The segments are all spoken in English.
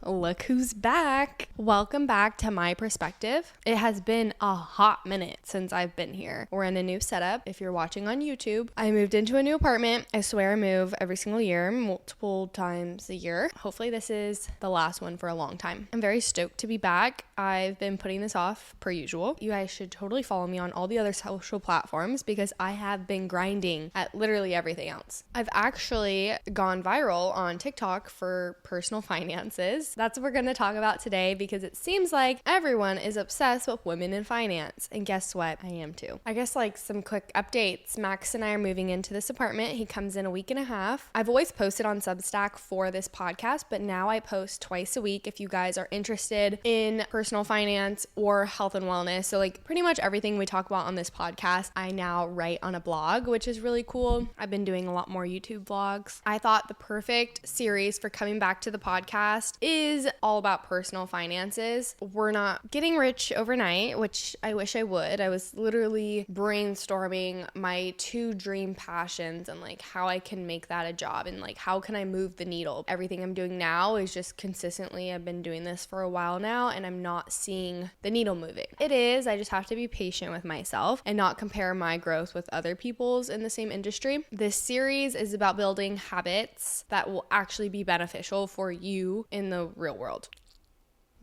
Look who's back. Welcome back to My Perspective. It has been a hot minute since I've been here. We're in a new setup. If you're watching on YouTube, I moved into a new apartment. I swear I move every single year, multiple times a year. Hopefully this is the last one for a long time. I'm very stoked to be back. I've been putting this off per usual. You guys should totally follow me on all the other social platforms because I have been grinding at literally everything else. I've actually gone viral on TikTok for personal finances. That's what we're going to talk about today because it seems like everyone is obsessed with women in finance. And guess what? I am too. I guess like some quick updates. Max and I are moving into this apartment. He comes in a week and a half. I've always posted on Substack for this podcast, but now I post twice a week if you guys are interested in personal finance or health and wellness. So like pretty much everything we talk about on this podcast, I now write on a blog, which is really cool. I've been doing a lot more YouTube vlogs. I thought the perfect series for coming back to the podcast is all about personal finances. We're not getting rich overnight, which I wish I would. I was literally brainstorming my two dream passions and like how I can make that a job and like how can I move the needle. Everything I'm doing now is just consistently, I've been doing this for a while now and I'm not seeing the needle moving. It is, I just have to be patient with myself and not compare my growth with other people's in the same industry. This series is about building habits that will actually be beneficial for you in the real world.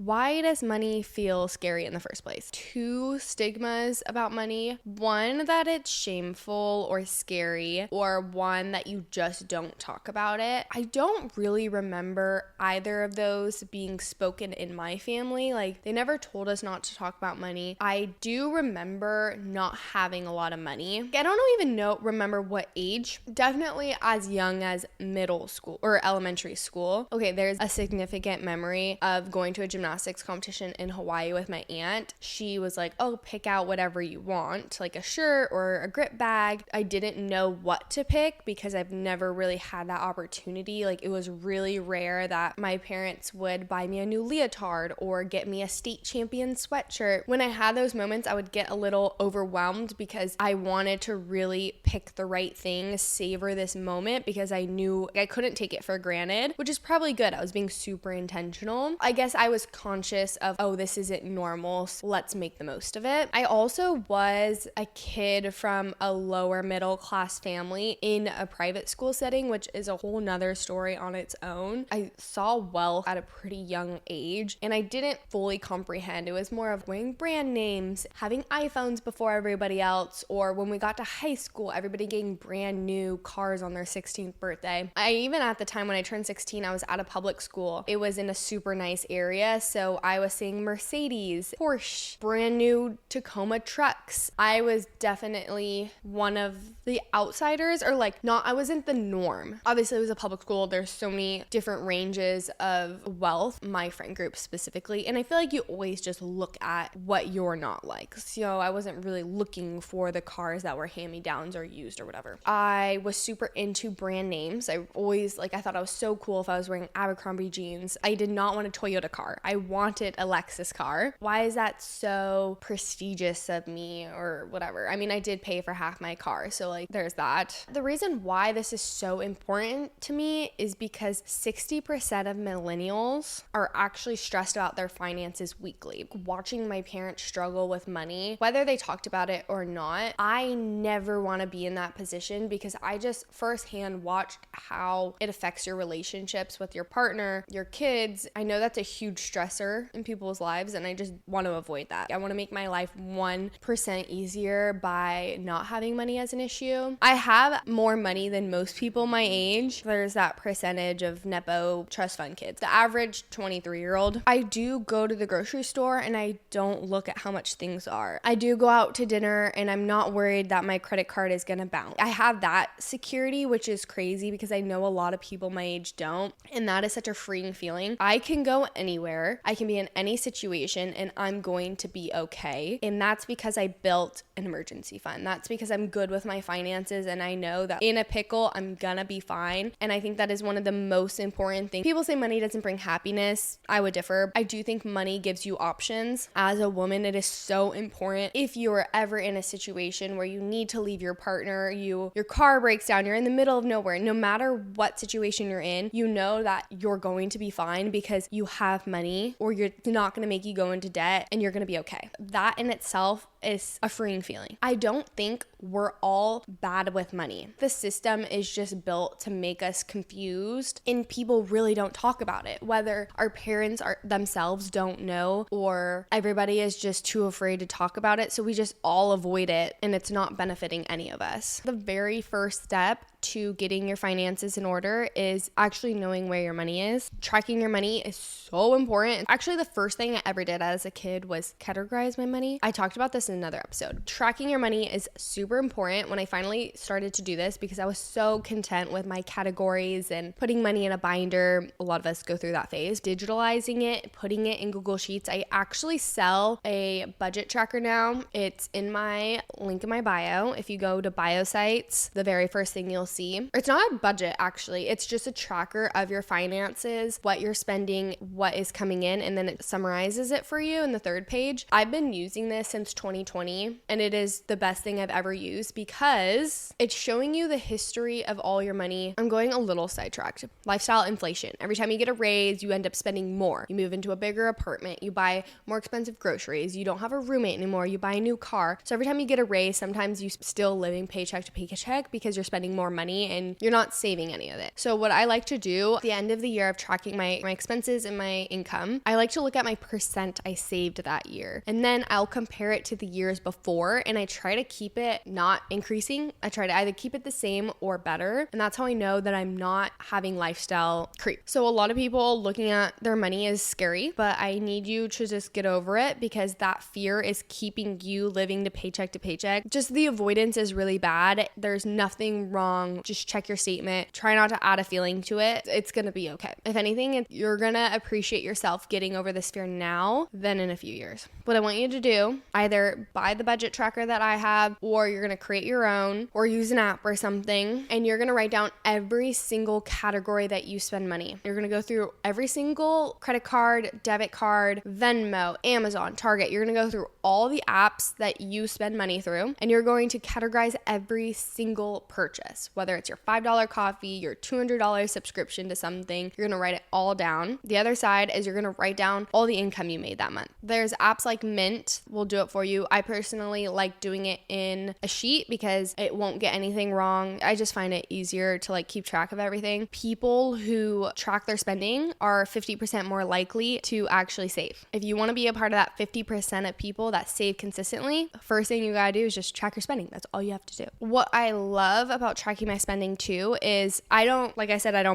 Why does money feel scary in the first place? Two stigmas about money. One, that it's shameful or scary, or one that you just don't talk about it. I don't really remember either of those being spoken in my family. Like, they never told us not to talk about money. I do remember not having a lot of money. I don't even remember what age. Definitely as young as middle school or elementary school. Okay, there's a significant memory of going to a gymnastics competition in Hawaii with my aunt. She was like, oh, pick out whatever you want, like a shirt or a grip bag. I didn't know what to pick because I've never really had that opportunity. Like, it was really rare that my parents would buy me a new leotard or get me a state champion sweatshirt. When I had those moments, I would get a little overwhelmed because I wanted to really pick the right thing, savor this moment because I knew I couldn't take it for granted, which is probably good. I was being super intentional. I guess I was conscious of, oh, this isn't normal, so let's make the most of it. I also was a kid from a lower middle class family in a private school setting, which is a whole nother story on its own. I saw wealth at a pretty young age and I didn't fully comprehend. It was more of wearing brand names, having iPhones before everybody else, or when we got to high school, everybody getting brand new cars on their 16th birthday. Even at the time when I turned 16, I was at a public school. It was in a super nice area. So I was seeing Mercedes, Porsche, brand new Tacoma trucks. I was definitely one of the outsiders, or like not, I wasn't the norm. Obviously it was a public school. There's so many different ranges of wealth, my friend group specifically. And I feel like you always just look at what you're not like. So I wasn't really looking for the cars that were hand-me-downs or used or whatever. I was super into brand names. I thought I was so cool if I was wearing Abercrombie jeans. I did not want a Toyota car. I wanted a Lexus car. Why is that so prestigious of me or whatever? I mean, I did pay for half my car, so like there's that. The reason why this is so important to me is because 60% of millennials are actually stressed about their finances weekly. Watching my parents struggle with money, whether they talked about it or not, I never want to be in that position because I just firsthand watched how it affects your relationships with your partner, your kids. I know that's a huge stressor in people's lives and I just want to avoid that. I want to make my life 1% easier by not having money as an issue. I have more money than most people my age. There's that percentage of Nepo trust fund kids. The average 23-year-old. I do go to the grocery store and I don't look at how much things are. I do go out to dinner and I'm not worried that my credit card is going to bounce. I have that security, which is crazy because I know a lot of people my age don't. And that is such a freeing feeling. I can go anywhere whatever. I can be in any situation and I'm going to be okay. And that's because I built an emergency fund. That's because I'm good with my finances and I know that in a pickle, I'm gonna be fine. And I think that is one of the most important things. People say money doesn't bring happiness. I would differ. I do think money gives you options. As a woman, it is so important. If you're ever in a situation where you need to leave your partner, your car breaks down, you're in the middle of nowhere, no matter what situation you're in, you know that you're going to be fine because you have money, or you're not going to make you go into debt, and you're going to be okay. That in itself is a freeing feeling. I don't think we're all bad with money. The system is just built to make us confused, and people really don't talk about it. Whether our parents themselves don't know, or everybody is just too afraid to talk about it, so we just all avoid it, and it's not benefiting any of us. The very first step to getting your finances in order is actually knowing where your money is. Tracking your money is so important. Actually, the first thing I ever did as a kid was categorize my money. I talked about this in another episode. Tracking your money is super important when I finally started to do this, because I was so content with my categories and putting money in a binder. A lot of us go through that phase. Digitalizing it, putting it in Google Sheets. I actually sell a budget tracker now. It's in my link in my bio. If you go to bio sites, the very first thing you'll see, it's not a budget actually, it's just a tracker of your finances, what you're spending, what is coming in, and then it summarizes it for you in the third page. I've been using this since 2020, and it is the best thing I've ever used because it's showing you the history of all your money. I'm going a little sidetracked. Lifestyle inflation. Every time you get a raise, you end up spending more. You move into a bigger apartment, you buy more expensive groceries, you don't have a roommate anymore, you buy a new car. So every time you get a raise, sometimes you're still living paycheck to paycheck because you're spending more money and you're not saving any of it. So what I like to do at the end of the year of tracking my expenses and my income, I like to look at my percent I saved that year. And then I'll compare it to the years before, and I try to keep it not increasing. I try to either keep it the same or better. And that's how I know that I'm not having lifestyle creep. So a lot of people looking at their money is scary, but I need you to just get over it, because that fear is keeping you living to paycheck. Just the avoidance is really bad. There's nothing wrong. Just check your statement. Try not to add a feeling to it. It's going to be okay. If anything, you're going to appreciate yourself getting over this fear now than in a few years. What I want you to do, either buy the budget tracker that I have, or you're going to create your own, or use an app or something, and you're going to write down every single category that you spend money. You're going to go through every single credit card, debit card, Venmo, Amazon, Target. You're going to go through all the apps that you spend money through, and you're going to categorize every single purchase, whether it's your $5 coffee, your $200 subscription to something. You're going to write it all down. The other side is you're going to write down all the income you made that month. There's apps like Mint will do it for you. I personally like doing it in a sheet because it won't get anything wrong. I just find it easier to keep track of everything. People who track their spending are 50% more likely to actually save. If you want to be a part of that 50% of people that save consistently, first thing you gotta do is just track your spending. That's all you have to do. What I love about tracking my spending too is I don't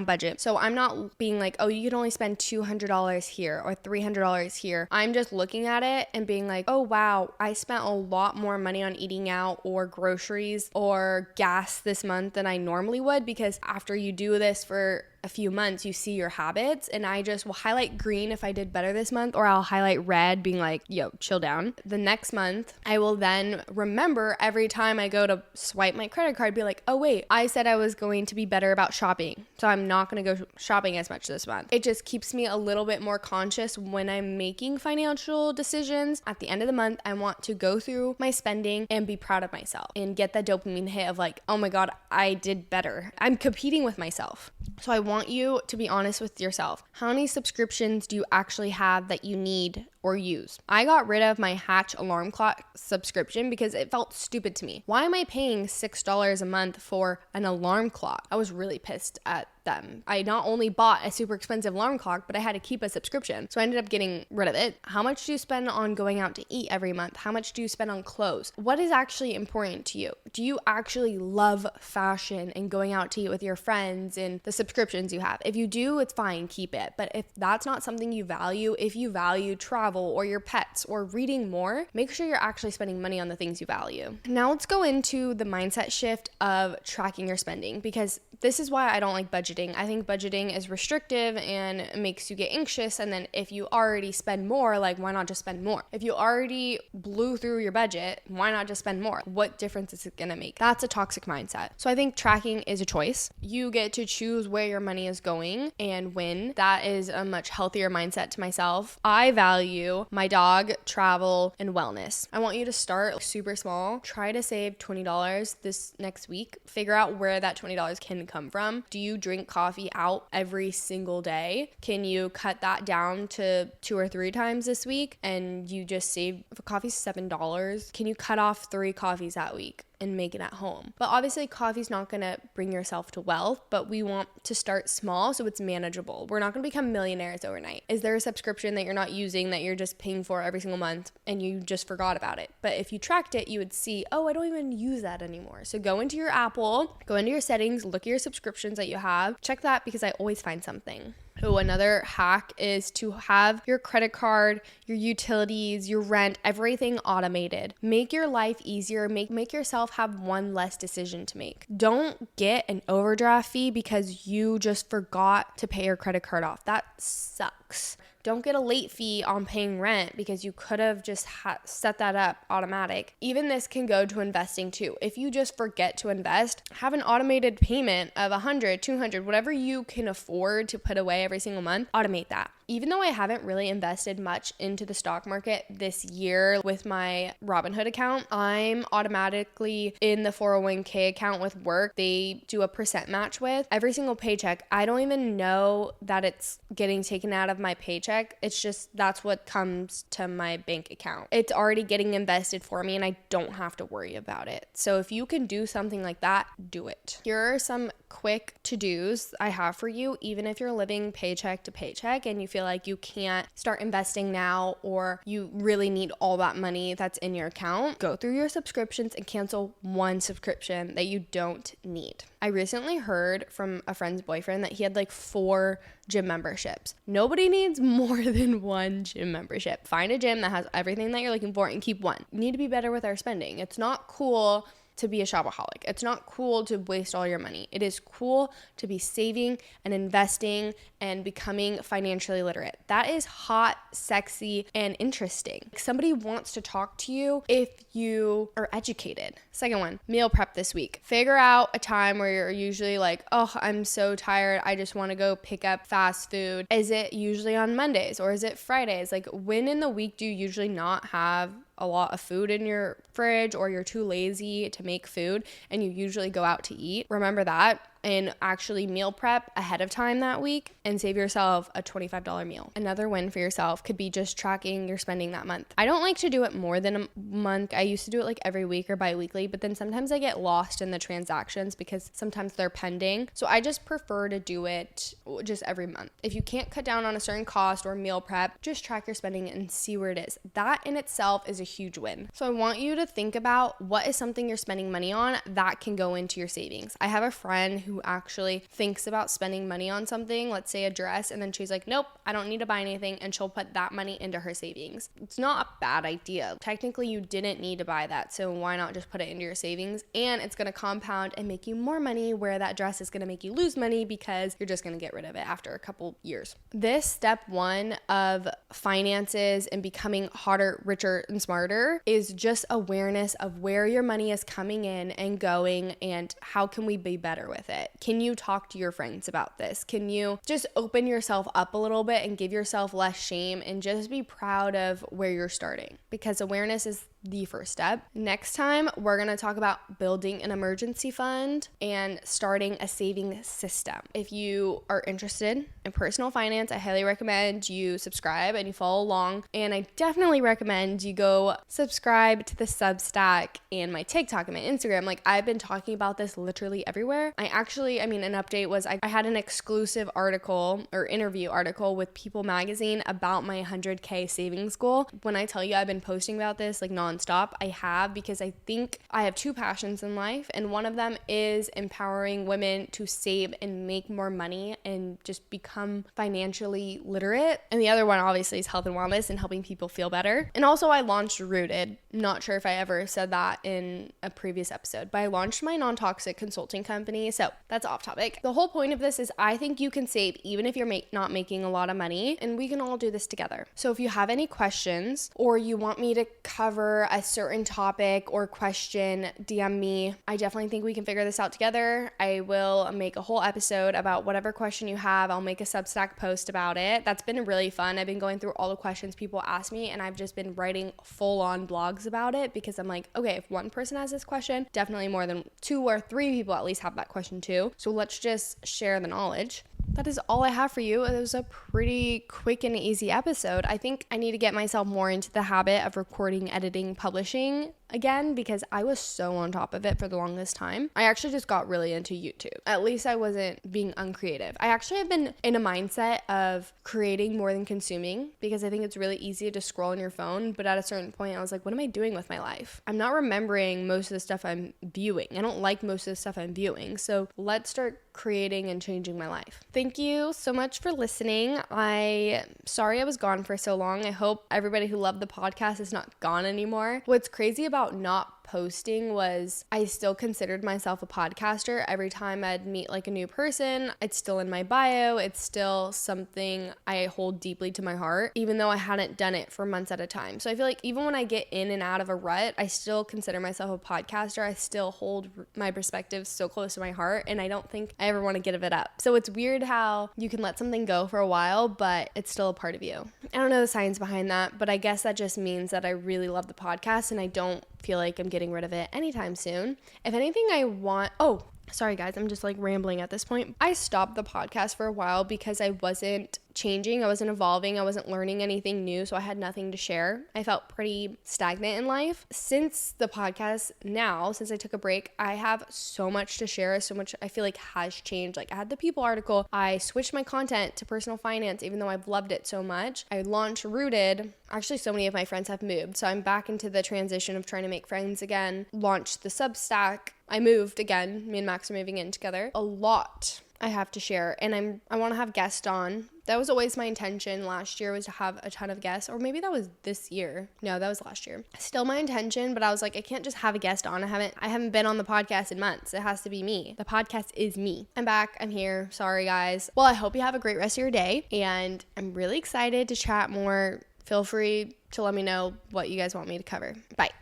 budget. So I'm not being like, oh, you can only spend $200 here or $300 here. I'm just looking at it and being like, oh wow, I spent a lot more money on eating out or groceries or gas this month than I normally would, because after you do this for a few months, you see your habits, and I just will highlight green if I did better this month, or I'll highlight red being like, yo, chill down. The next month, I will then remember every time I go to swipe my credit card, be like, oh wait, I said I was going to be better about shopping, so I'm not going to go shopping as much this month. It just keeps me a little bit more conscious when I'm making financial decisions. At the end of the month, I want to go through my spending and be proud of myself and get that dopamine hit of like, oh my God, I did better. I'm competing with myself. So I want you to be honest with yourself. How many subscriptions do you actually have that you need or use? I got rid of my Hatch alarm clock subscription because it felt stupid to me. Why am I paying $6 a month for an alarm clock? I was really pissed at them. I not only bought a super expensive alarm clock, but I had to keep a subscription. So I ended up getting rid of it. How much do you spend on going out to eat every month? How much do you spend on clothes? What is actually important to you? Do you actually love fashion and going out to eat with your friends and the subscriptions you have? If you do, it's fine, keep it. But if that's not something you value, if you value travel, travel or your pets or reading more, make sure you're actually spending money on the things you value. Now let's go into the mindset shift of tracking your spending, because this is why I don't like budgeting. I think budgeting is restrictive and makes you get anxious. And then if you already spend more, like, why not just spend more? If you already blew through your budget, why not just spend more? What difference is it gonna make? That's a toxic mindset. So I think tracking is a choice. You get to choose where your money is going and when. That is a much healthier mindset to myself. I value my dog, travel, and wellness. I want you to start super small. Try to save $20 this next week. Figure out where that $20 can come from. Do you drink coffee out every single day? Can you cut that down to 2 or 3 times this week and you just save, if a coffee's $7, can you cut off 3 coffees that week and make it at home? But obviously coffee's not gonna bring yourself to wealth, but we want to start small so it's manageable. We're not gonna become millionaires overnight. Is there a subscription that you're not using that you're just paying for every single month and you just forgot about it? But if you tracked it, you would see, oh, I don't even use that anymore. So go into your Apple, go into your settings, look at your subscriptions that you have, check that, because I always find something. Oh, another hack is to have your credit card, your utilities, your rent, everything automated. Make your life easier. Make yourself have one less decision to make. Don't get an overdraft fee because you just forgot to pay your credit card off. That sucks. Don't get a late fee on paying rent because you could have just set that up automatic. Even this can go to investing too. If you just forget to invest, have an automated payment of $100, $200, whatever you can afford to put away every single month, automate that. Even though I haven't really invested much into the stock market this year with my Robinhood account, I'm automatically in the 401k account with work. They do a percent match with every single paycheck. I don't even know that it's getting taken out of my paycheck. It's just that's what comes to my bank account. It's already getting invested for me and I don't have to worry about it. So if you can do something like that, do it. Here are some quick to-dos I have for you, even if you're living paycheck to paycheck and you feel like you can't start investing now or you really need all that money that's in your account. Go through your subscriptions and cancel one subscription that you don't need. I recently heard from a friend's boyfriend that he had like 4 gym memberships. Nobody needs more than 1 gym membership. Find a gym that has everything that you're looking for and keep one. We need to be better with our spending. It's not cool to be a shopaholic. It's not cool to waste all your money. It is cool to be saving and investing and becoming financially literate. That is hot, sexy, and interesting. Somebody wants to talk to you if you are educated. Second one, meal prep this week. Figure out a time where you're usually like, oh, I'm so tired. I just want to go pick up fast food. Is it usually on Mondays or is it Fridays? Like, when in the week do you usually not have a lot of food in your fridge or you're too lazy to make food and you usually go out to eat? Remember that and actually meal prep ahead of time that week and save yourself a $25 meal. Another win for yourself could be just tracking your spending that month. I don't like to do it more than a month. I used to do it like every week or bi-weekly, but then sometimes I get lost in the transactions because sometimes they're pending. So I just prefer to do it just every month. If you can't cut down on a certain cost or meal prep, just track your spending and see where it is. That in itself is a huge win. So I want you to think about what is something you're spending money on that can go into your savings. I have a friend who actually thinks about spending money on something, let's say a dress, and then she's like, nope, I don't need to buy anything, and she'll put that money into her savings. It's not a bad idea. Technically, you didn't need to buy that, so why not just put it into your savings? And it's going to compound and make you more money, where that dress is going to make you lose money because you're just going to get rid of it after a couple years. This step 1 of finances and becoming hotter, richer, and smarter is just awareness of where your money is coming in and going and how can we be better with it. Can you talk to your friends about this? Can you just open yourself up a little bit and give yourself less shame and just be proud of where you're starting? Because awareness is the first step. Next time, we're going to talk about building an emergency fund and starting a saving system. If you are interested in personal finance, I highly recommend you subscribe and you follow along. And I definitely recommend you go subscribe to the Substack and my TikTok and my Instagram. Like, I've been talking about this literally everywhere. An update was I had an exclusive article or interview article with People Magazine about my 100K savings goal. When I tell you I've been posting about this like nonstop, I have, because I think I have 2 passions in life, and one of them is empowering women to save and make more money and just become become financially literate. And the other one obviously is health and wellness and helping people feel better. And also I launched Rooted. Not sure if I ever said that in a previous episode, but I launched my non-toxic consulting company. So that's off topic. The whole point of this is I think you can save even if you're not making a lot of money, and we can all do this together. So if you have any questions or you want me to cover a certain topic or question, DM me. I definitely think we can figure this out together. I will make a whole episode about whatever question you have. I'll make a Substack post about it. That's been really fun. I've been going through all the questions people ask me, and I've just been writing full-on blogs about it because I'm like, okay, if one person has this question, definitely more than 2 or 3 people at least have that question too. So let's just share the knowledge. That is all I have for you. It was a pretty quick and easy episode. I think I need to get myself more into the habit of recording, editing, publishing again because I was so on top of it for the longest time. I actually just got really into YouTube. At least I wasn't being uncreative. I actually have been in a mindset of creating more than consuming because I think it's really easy to scroll on your phone, but at a certain point I was like, what am I doing with my life? I'm not remembering most of the stuff I'm viewing. I don't like most of the stuff I'm viewing. So let's start creating and changing my life. Thank you so much for listening. Sorry I was gone for so long. I hope everybody who loved the podcast is not gone anymore. What's crazy about not posting was I still considered myself a podcaster. Every time I'd meet like a new person, it's still in my bio. It's still something I hold deeply to my heart, even though I hadn't done it for months at a time. So I feel like even when I get in and out of a rut, I still consider myself a podcaster. I still hold my perspectives so close to my heart, and I don't think I ever want to give it up. So it's weird how you can let something go for a while, but it's still a part of you. I don't know the science behind that, but I guess that just means that I really love the podcast and I don't feel like I'm getting rid of it anytime soon. If anything, sorry guys, I'm just like rambling at this point. I stopped the podcast for a while because I wasn't changing, I wasn't evolving, I wasn't learning anything new, so I had nothing to share. I felt pretty stagnant in life. Since the podcast now, since I took a break, I have so much to share, so much I feel like has changed. Like I had the People article, I switched my content to personal finance even though I've loved it so much. I launched Rooted. Actually, so many of my friends have moved, so I'm back into the transition of trying to make friends again. Launched the Substack. I moved again. Me and Max are moving in together. A lot I have to share, and I want to have guests on. That was always my intention last year, was to have a ton of guests, or maybe that was this year. No, that was last year. Still my intention, but I was like, I can't just have a guest on. I haven't been on the podcast in months. It has to be me. The podcast is me. I'm back. I'm here. Sorry, guys. Well, I hope you have a great rest of your day, and I'm really excited to chat more. Feel free to let me know what you guys want me to cover. Bye.